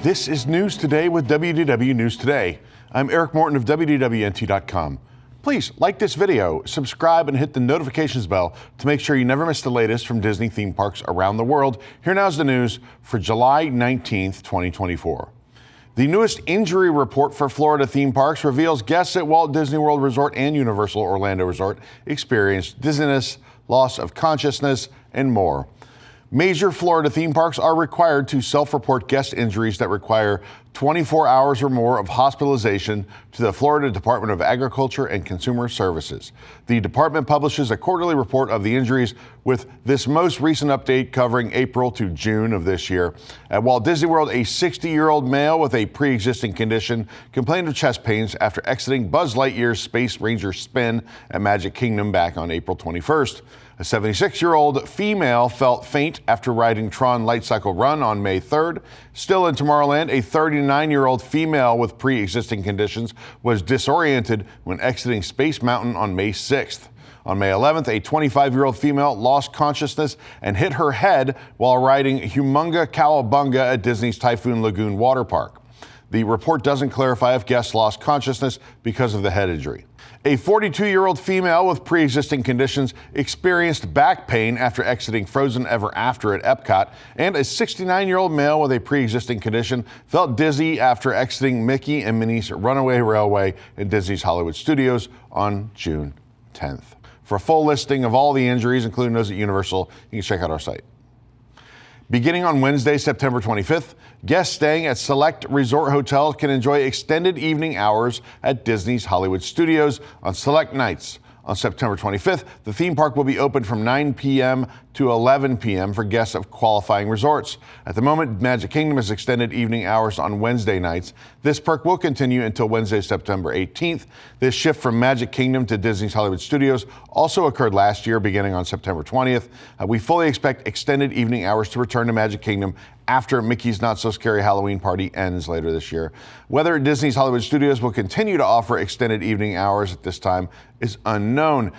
This is News Today with WDW News Today. I'm Eric Morton of WDWNT.com. Please like this video, subscribe, and hit the notifications bell to make sure you never miss the latest from Disney theme parks around the world. Here now's the news for July 19th, 2024. The newest injury report for Florida theme parks reveals guests at Walt Disney World Resort and Universal Orlando Resort experienced dizziness, loss of consciousness, and more. Major Florida theme parks are required to self-report guest injuries that require 24 hours or more of hospitalization to the Florida Department of Agriculture and Consumer Services. The department publishes a quarterly report of the injuries, with this most recent update covering April to June of this year. At Walt Disney World, a 60-year-old male with a pre-existing condition complained of chest pains after exiting Buzz Lightyear's Space Ranger spin at Magic Kingdom back on April 21st. A 76-year-old female felt faint after riding Tron Light Cycle Run on May 3rd. Still in Tomorrowland, a 39-year-old female with pre-existing conditions was disoriented when exiting Space Mountain on May 6th. On May 11th, a 25-year-old female lost consciousness and hit her head while riding Humunga Cowabunga at Disney's Typhoon Lagoon Water Park. The report doesn't clarify if guests lost consciousness because of the head injury. A 42-year-old female with pre-existing conditions experienced back pain after exiting Frozen Ever After at Epcot, and a 69-year-old male with a pre-existing condition felt dizzy after exiting Mickey and Minnie's Runaway Railway in Disney's Hollywood Studios on June 10th. For a full listing of all the injuries, including those at Universal, you can check out our site. Beginning on Wednesday, September 25th, guests staying at select resort hotels can enjoy extended evening hours at Disney's Hollywood Studios on select nights. On September 25th, the theme park will be open from 9 p.m. to 11 p.m. for guests of qualifying resorts. At the moment, Magic Kingdom has extended evening hours on Wednesday nights. This perk will continue until Wednesday, September 18th. This shift from Magic Kingdom to Disney's Hollywood Studios also occurred last year, beginning on September 20th. We fully expect extended evening hours to return to Magic Kingdom after Mickey's Not So Scary Halloween Party ends later this year. Whether Disney's Hollywood Studios will continue to offer extended evening hours at this time is unknown.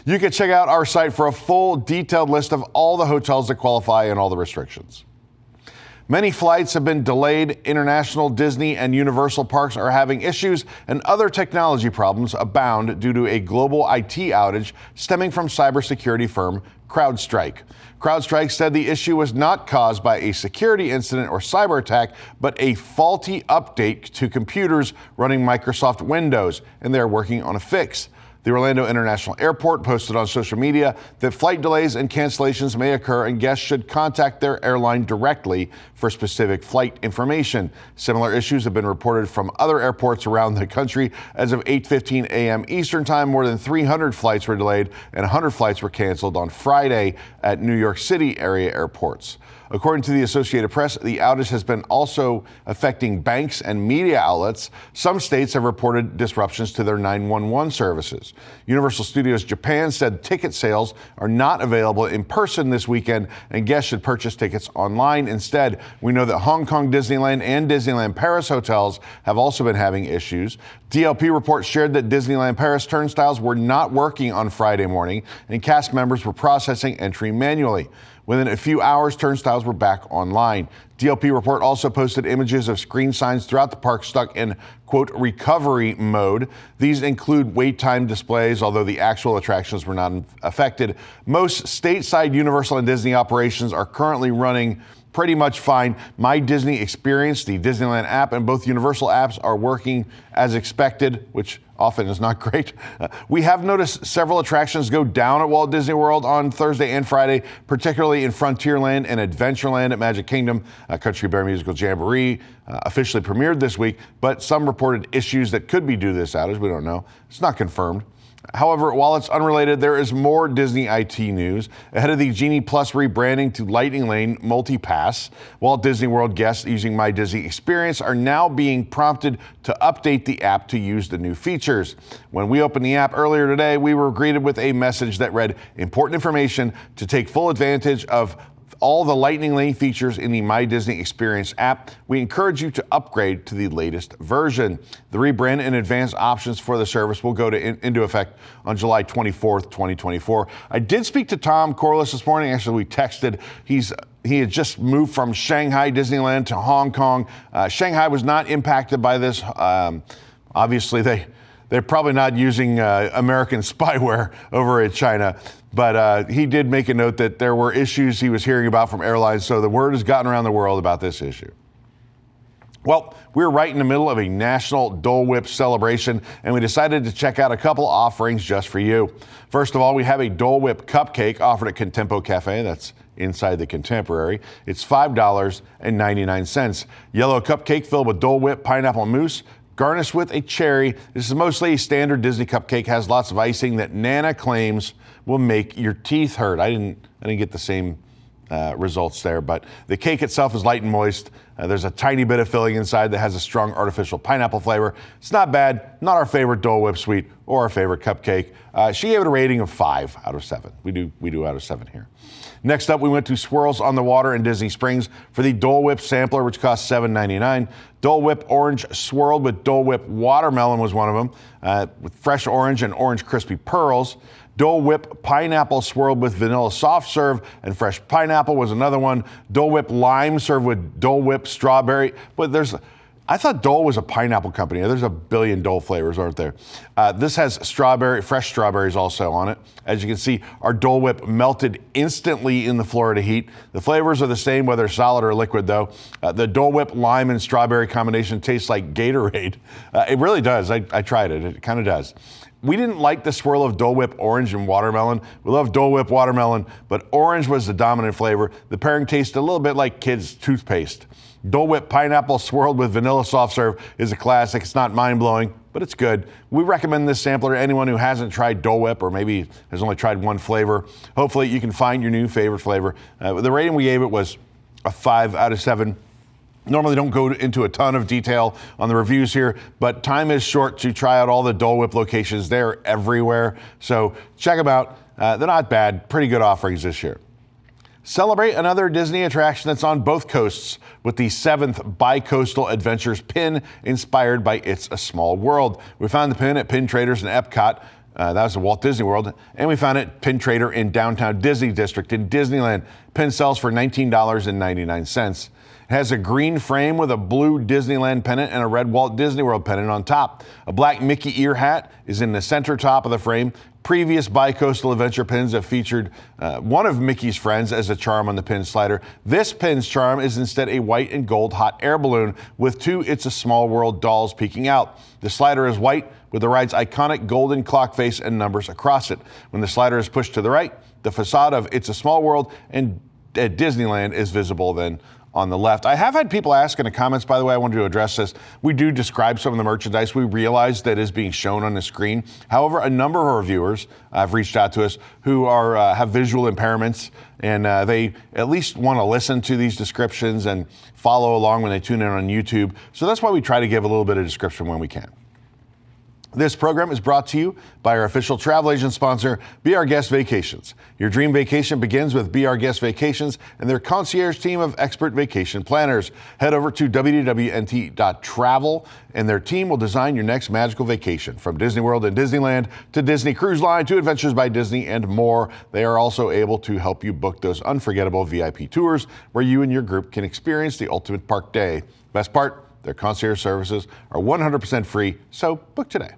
You can check out our site for a full detailed list of all the hotels that qualify and all the restrictions. Many flights have been delayed. International, Disney, and Universal parks are having issues, and other technology problems abound due to a global IT outage stemming from cybersecurity firm CrowdStrike. CrowdStrike said the issue was not caused by a security incident or cyber attack, but a faulty update to computers running Microsoft Windows, and they're working on a fix. The Orlando International Airport posted on social media that flight delays and cancellations may occur, and guests should contact their airline directly for specific flight information. Similar issues have been reported from other airports around the country. As of 8:15 a.m. Eastern Time, more than 300 flights were delayed and 100 flights were canceled on Friday at New York City area airports. According to the Associated Press, the outage has been also affecting banks and media outlets. Some states have reported disruptions to their 911 services. Universal Studios Japan said ticket sales are not available in person this weekend, and guests should purchase tickets online instead. We know that Hong Kong Disneyland and Disneyland Paris hotels have also been having issues. DLP reports shared that Disneyland Paris turnstiles were not working on Friday morning, and cast members were processing entry manually. Within a few hours, turnstiles were back online. DLP report also posted images of screen signs throughout the park stuck in, quote, recovery mode. These include wait time displays, although the actual attractions were not affected. Most stateside Universal and Disney operations are currently running pretty much fine. My Disney Experience, the Disneyland app, and both Universal apps are working as expected, which often is not great. We have noticed several attractions go down at Walt Disney World on Thursday and Friday, particularly in Frontierland and Adventureland at Magic Kingdom. Country Bear Musical Jamboree officially premiered this week, but some reported issues that could be due to this outage. We don't know. It's not confirmed. However, while it's unrelated, there is more Disney IT news. Ahead of the Genie Plus rebranding to Lightning Lane Multi-Pass, Walt Disney World guests using My Disney Experience are now being prompted to update the app to use the new features. When we opened the app earlier today, we were greeted with a message that read, important information to take full advantage of all the lightning lane features in the My Disney Experience app, we encourage you to upgrade to the latest version. The rebrand and advanced options for the service will go into effect on July 24th, 2024. I did speak to Tom Corliss this morning. Actually, we texted. He had just moved from Shanghai Disneyland to Hong Kong. Shanghai was not impacted by this. Obviously, they're probably not using American spyware over in China, but he did make a note that there were issues he was hearing about from airlines, so the word has gotten around the world about this issue. Well, we're right in the middle of a national Dole Whip celebration, and we decided to check out a couple offerings just for you. First of all, we have a Dole Whip cupcake offered at Contempo Cafe. That's inside the Contemporary. It's $5.99. Yellow cupcake filled with Dole Whip pineapple mousse, garnished with a cherry. This is mostly a standard Disney cupcake, has lots of icing that Nana claims will make your teeth hurt. I didn't get the same results there, but the cake itself is light and moist. There's a tiny bit of filling inside that has a strong artificial pineapple flavor. It's not bad, not our favorite Dole Whip sweet or our favorite cupcake. She gave it a rating of 5 out of 7. We do out of 7 here. Next up, we went to Swirls on the Water in Disney Springs for the Dole Whip sampler, which costs $7.99. Dole Whip orange swirled with Dole Whip watermelon was one of them, with fresh orange and orange crispy pearls. Dole Whip pineapple swirled with vanilla soft serve and fresh pineapple was another one. Dole Whip lime served with Dole Whip strawberry. But I thought Dole was a pineapple company. There's a billion Dole flavors, aren't there? This has fresh strawberries also on it. As you can see, our Dole Whip melted instantly in the Florida heat. The flavors are the same, whether solid or liquid, though. The Dole Whip lime and strawberry combination tastes like Gatorade. It really does. I tried it. It kind of does. We didn't like the swirl of Dole Whip orange and watermelon. We love Dole Whip watermelon, but orange was the dominant flavor. The pairing tasted a little bit like kids' toothpaste. Dole Whip pineapple swirled with vanilla soft serve is a classic. It's not mind-blowing, but it's good. We recommend this sampler to anyone who hasn't tried Dole Whip or maybe has only tried one flavor. Hopefully you can find your new favorite flavor. The rating we gave it was a 5 out of 7. Normally don't go into a ton of detail on the reviews here, but time is short to try out all the Dole Whip locations. They're everywhere, so check them out. They're not bad. Pretty good offerings this year. Celebrate another Disney attraction that's on both coasts with the 7th Bicoastal Adventures Pin inspired by It's a Small World. We found the pin at Pin Traders in Epcot. That was at Walt Disney World. And we found it Pin Trader in downtown Disney District in Disneyland. Pin sells for $19.99. It has a green frame with a blue Disneyland pennant and a red Walt Disney World pennant on top. A black Mickey ear hat is in the center top of the frame. Previous Bicoastal Adventure pins have featured one of Mickey's friends as a charm on the pin slider. This pin's charm is instead a white and gold hot air balloon with 2 It's a Small World dolls peeking out. The slider is white with the ride's iconic golden clock face and numbers across it. When the slider is pushed to the right, the facade of It's a Small World and at Disneyland is visible then on the left. I have had people ask in the comments, by the way, I wanted to address this. We do describe some of the merchandise we realize that is being shown on the screen. However, a number of our viewers have reached out to us who have visual impairments, and they at least want to listen to these descriptions and follow along when they tune in on YouTube. So that's why we try to give a little bit of description when we can. This program is brought to you by our official travel agent sponsor, Be Our Guest Vacations. Your dream vacation begins with Be Our Guest Vacations and their concierge team of expert vacation planners. Head over to www.nt.travel and their team will design your next magical vacation. From Disney World and Disneyland to Disney Cruise Line to Adventures by Disney and more. They are also able to help you book those unforgettable VIP tours where you and your group can experience the ultimate park day. Best part? Their concierge services are 100% free, so book today.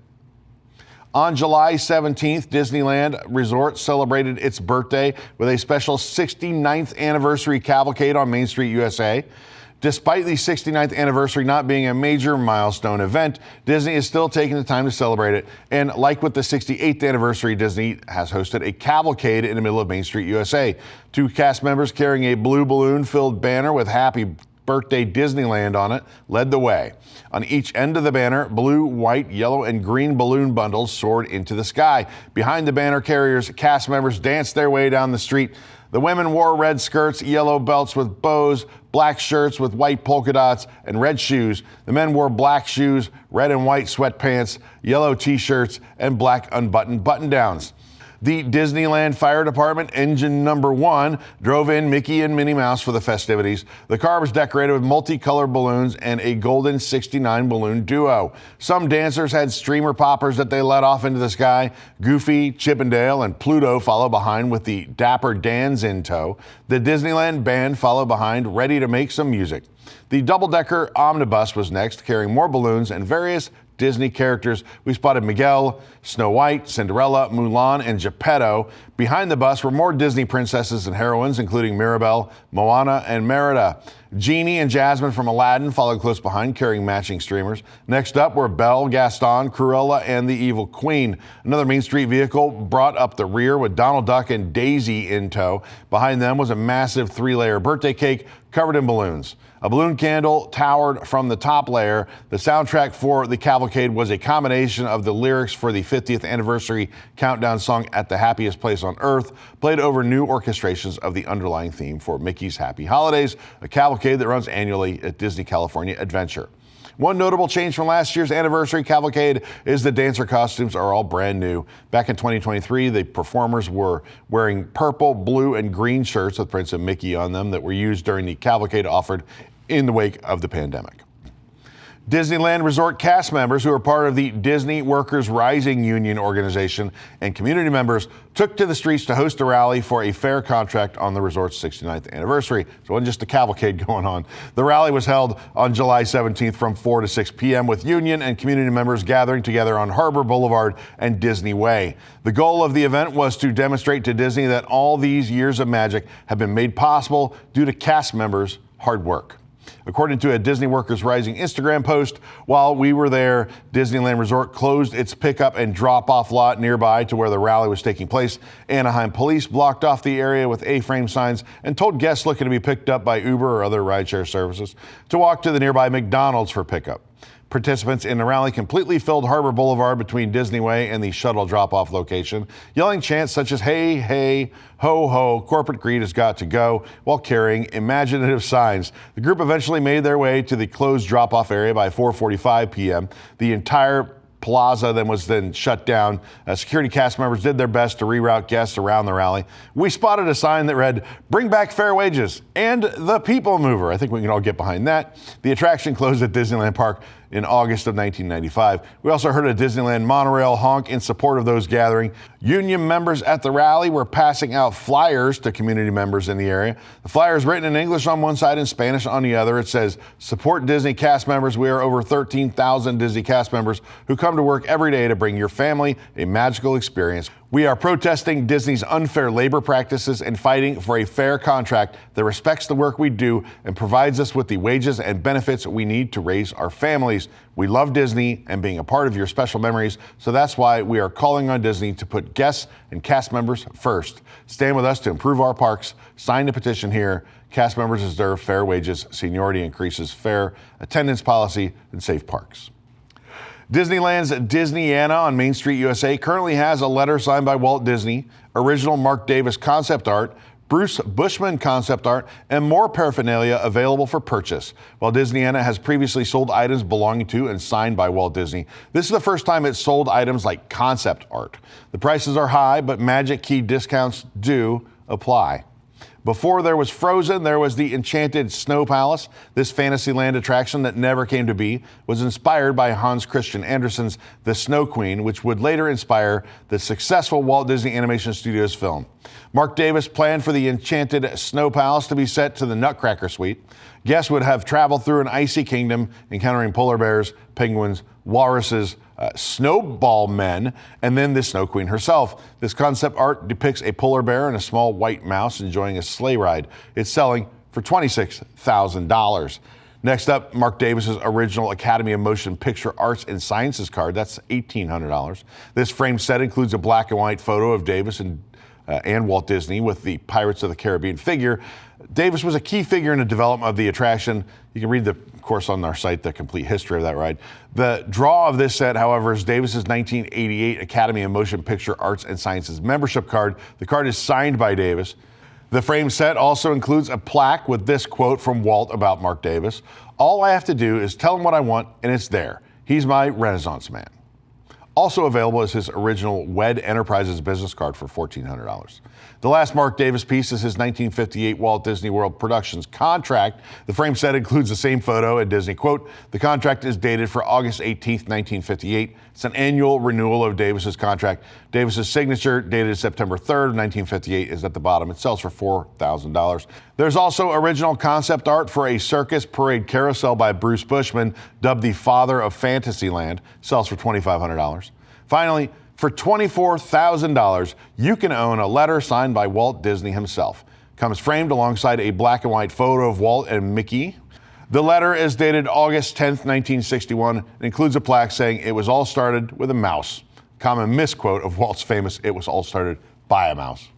On July 17th, Disneyland Resort celebrated its birthday with a special 69th anniversary cavalcade on Main Street, USA. Despite the 69th anniversary not being a major milestone event, Disney is still taking the time to celebrate it. And like with the 68th anniversary, Disney has hosted a cavalcade in the middle of Main Street, USA. 2 cast members carrying a blue balloon-filled banner with Happy Birthday Disneyland on it led the way. On each end of the banner, blue, white, yellow, and green balloon bundles soared into the sky. Behind the banner carriers, cast members danced their way down the street. The women wore red skirts, yellow belts with bows, black shirts with white polka dots, and red shoes. The men wore black shoes, red and white sweatpants, yellow t-shirts, and black unbuttoned button-downs. The Disneyland Fire Department engine number 1 drove in Mickey and Minnie Mouse for the festivities. The car was decorated with multicolored balloons and a golden 69 balloon duo. Some dancers had streamer poppers that they let off into the sky. Goofy, Chippendale, and Pluto follow behind with the Dapper Dans in tow. The Disneyland band followed behind, ready to make some music. The double-decker omnibus was next, carrying more balloons and various Disney characters. We spotted Miguel, Snow White, Cinderella, Mulan, and Geppetto. Behind the bus were more Disney princesses and heroines, including Mirabel, Moana, and Merida. Genie and Jasmine from Aladdin followed close behind, carrying matching streamers. Next up were Belle, Gaston, Cruella, and the Evil Queen. Another Main Street vehicle brought up the rear with Donald Duck and Daisy in tow. Behind them was a massive 3-layer birthday cake covered in balloons. A balloon candle towered from the top layer. The soundtrack for the Cavalcade was a combination of the lyrics for the 50th anniversary countdown song At the Happiest Place on Earth, played over new orchestrations of the underlying theme for Mickey's Happy Holidays, a cavalcade that runs annually at Disney California Adventure. One notable change from last year's anniversary cavalcade is the dancer costumes are all brand new. Back in 2023, the performers were wearing purple, blue, and green shirts with prints of Mickey on them that were used during the cavalcade offered in the wake of the pandemic. Disneyland Resort cast members who are part of the Disney Workers Rising Union organization and community members took to the streets to host a rally for a fair contract on the resort's 69th anniversary. So it wasn't just a cavalcade going on. The rally was held on July 17th from 4 to 6 p.m. with union and community members gathering together on Harbor Boulevard and Disney Way. The goal of the event was to demonstrate to Disney that all these years of magic have been made possible due to cast members' hard work. According to a Disney Workers Rising Instagram post, while we were there, Disneyland Resort closed its pickup and drop-off lot nearby to where the rally was taking place. Anaheim police blocked off the area with A-frame signs and told guests looking to be picked up by Uber or other rideshare services to walk to the nearby McDonald's for pickup. Participants in the rally completely filled Harbor Boulevard between Disney Way and the shuttle drop-off location, yelling chants such as "Hey, hey, ho, ho, corporate greed has got to go," while carrying imaginative signs. The group eventually made their way to the closed drop-off area by 4:45 p.m. The entire plaza was shut down. Security cast members did their best to reroute guests around the rally. We spotted a sign that read, "Bring back fair wages," and "The People Mover." I think we can all get behind that. The attraction closed at Disneyland Park in August of 1995. We also heard a Disneyland monorail honk in support of those gathering. Union members at the rally were passing out flyers to community members in the area. The flyer is written in English on one side and Spanish on the other. It says, "Support Disney cast members. We are over 13,000 Disney cast members who come to work every day to bring your family a magical experience. We are protesting Disney's unfair labor practices and fighting for a fair contract that respects the work we do and provides us with the wages and benefits we need to raise our families. We love Disney and being a part of your special memories, so that's why we are calling on Disney to put guests and cast members first. Stand with us to improve our parks. Sign the petition here. Cast members deserve fair wages. Seniority increases fair attendance policy and safe parks." Disneyland's Disneyana on Main Street, USA currently has a letter signed by Walt Disney, original Marc Davis concept art, Bruce Bushman concept art, and more paraphernalia available for purchase. While Disneyana has previously sold items belonging to and signed by Walt Disney, this is the first time it's sold items like concept art. The prices are high, but Magic Key discounts do apply. Before there was Frozen, there was the Enchanted Snow Palace. This Fantasyland attraction that never came to be was inspired by Hans Christian Andersen's The Snow Queen, which would later inspire the successful Walt Disney Animation Studios film. Marc Davis planned for the Enchanted Snow Palace to be set to the Nutcracker Suite. Guests would have traveled through an icy kingdom, encountering polar bears, penguins, walruses, snowball men, and then the Snow Queen herself. This concept art depicts a polar bear and a small white mouse enjoying a sleigh ride. It's selling for $26,000. Next up, Marc Davis's original Academy of Motion Picture Arts and Sciences card. That's $1,800. This framed set includes a black and white photo of Davis and Walt Disney with the Pirates of the Caribbean figure. Davis was a key figure in the development of the attraction. You can read, of course, on our site, the complete history of that ride. The draw of this set, however, is Davis's 1988 Academy of Motion Picture Arts and Sciences membership card. The card is signed by Davis. The frame set also includes a plaque with this quote from Walt about Marc Davis: "All I have to do is tell him what I want, and it's there. He's my Renaissance man." Also available is his original WED Enterprises business card for $1,400. The last Marc Davis piece is his 1958 Walt Disney World Productions contract. The frame set includes the same photo and Disney quote. The contract is dated for August 18th, 1958. It's an annual renewal of Davis's contract. Davis's signature, dated September 3rd, 1958, is at the bottom. It sells for $4,000. There's also original concept art for a circus parade carousel by Bruce Bushman, dubbed the father of Fantasyland. Sells for $2,500. Finally, for $24,000, you can own a letter signed by Walt Disney himself. Comes framed alongside a black and white photo of Walt and Mickey. The letter is dated August 10th, 1961, and includes a plaque saying it was all started with a mouse. Common misquote of Walt's famous "It was all started by a mouse."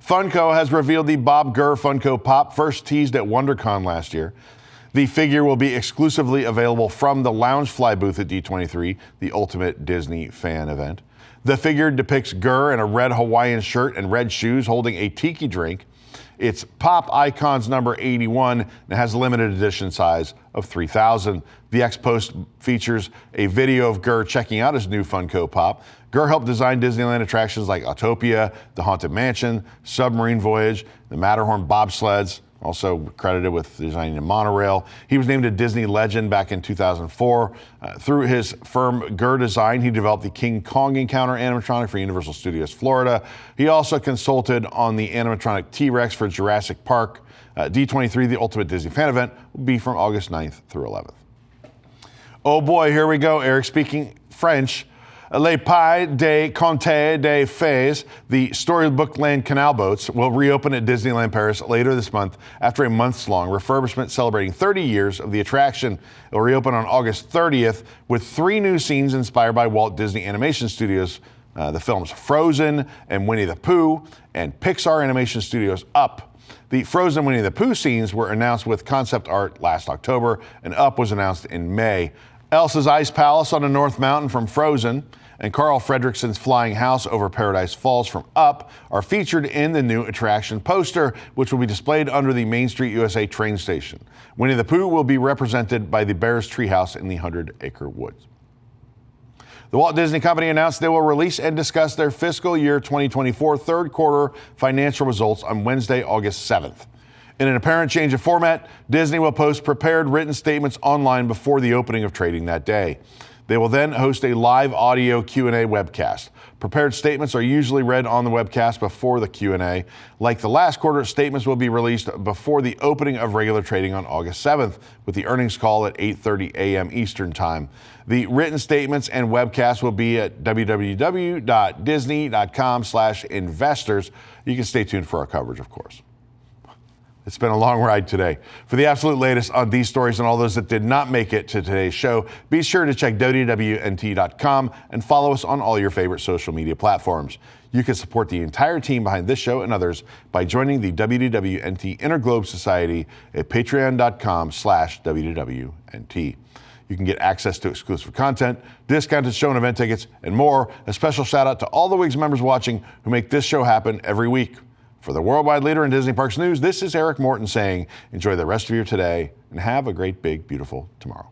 Funko has revealed the Bob Gurr Funko Pop, first teased at WonderCon last year. The figure will be exclusively available from the Loungefly booth at D23, the ultimate Disney fan event. The figure depicts Gurr in a red Hawaiian shirt and red shoes holding a tiki drink. It's Pop Icons number 81 and has a limited edition size of 3,000. The X-Post features a video of Gurr checking out his new Funko Pop. Gurr helped design Disneyland attractions like Autopia, the Haunted Mansion, Submarine Voyage, the Matterhorn bobsleds, also credited with designing a monorail. He was named a Disney legend back in 2004. Through his firm Gurr Design, he developed the King Kong Encounter animatronic for Universal Studios Florida. He also consulted on the animatronic T-Rex for Jurassic Park. D23, the ultimate Disney fan event, will be from August 9th through 11th. Oh boy, here we go. Eric speaking French. Les Pays de Contes de Fées, the Storybook Land Canal boats, will reopen at Disneyland Paris later this month after a months-long refurbishment celebrating 30 years of the attraction. It will reopen on August 30th with 3 new scenes inspired by Walt Disney Animation Studios, the films Frozen and Winnie the Pooh, and Pixar Animation Studios Up. The Frozen Winnie the Pooh scenes were announced with concept art last October, and Up was announced in May. Elsa's Ice Palace on the North Mountain from Frozen and Carl Fredricksen's Flying House over Paradise Falls from Up are featured in the new attraction poster, which will be displayed under the Main Street USA train station. Winnie the Pooh will be represented by the Bear's Treehouse in the 100-acre woods. The Walt Disney Company announced they will release and discuss their fiscal year 2024 third quarter financial results on Wednesday, August 7th. In an apparent change of format, Disney will post prepared written statements online before the opening of trading that day. They will then host a live audio Q&A webcast. Prepared statements are usually read on the webcast before the Q&A. Like the last quarter, statements will be released before the opening of regular trading on August 7th, with the earnings call at 8:30 a.m. Eastern Time. The written statements and webcast will be at www.disney.com/investors. You can stay tuned for our coverage, of course. It's been a long ride today. For the absolute latest on these stories and all those that did not make it to today's show, be sure to check WDWNT.com and follow us on all your favorite social media platforms. You can support the entire team behind this show and others by joining the WDWNT Interglobe Society at patreon.com/WDWNT. You can get access to exclusive content, discounted show and event tickets, and more. A special shout out to all the WIGS members watching who make this show happen every week. For the worldwide leader in Disney Parks news, this is Eric Morton saying, enjoy the rest of your today and have a great, big, beautiful tomorrow.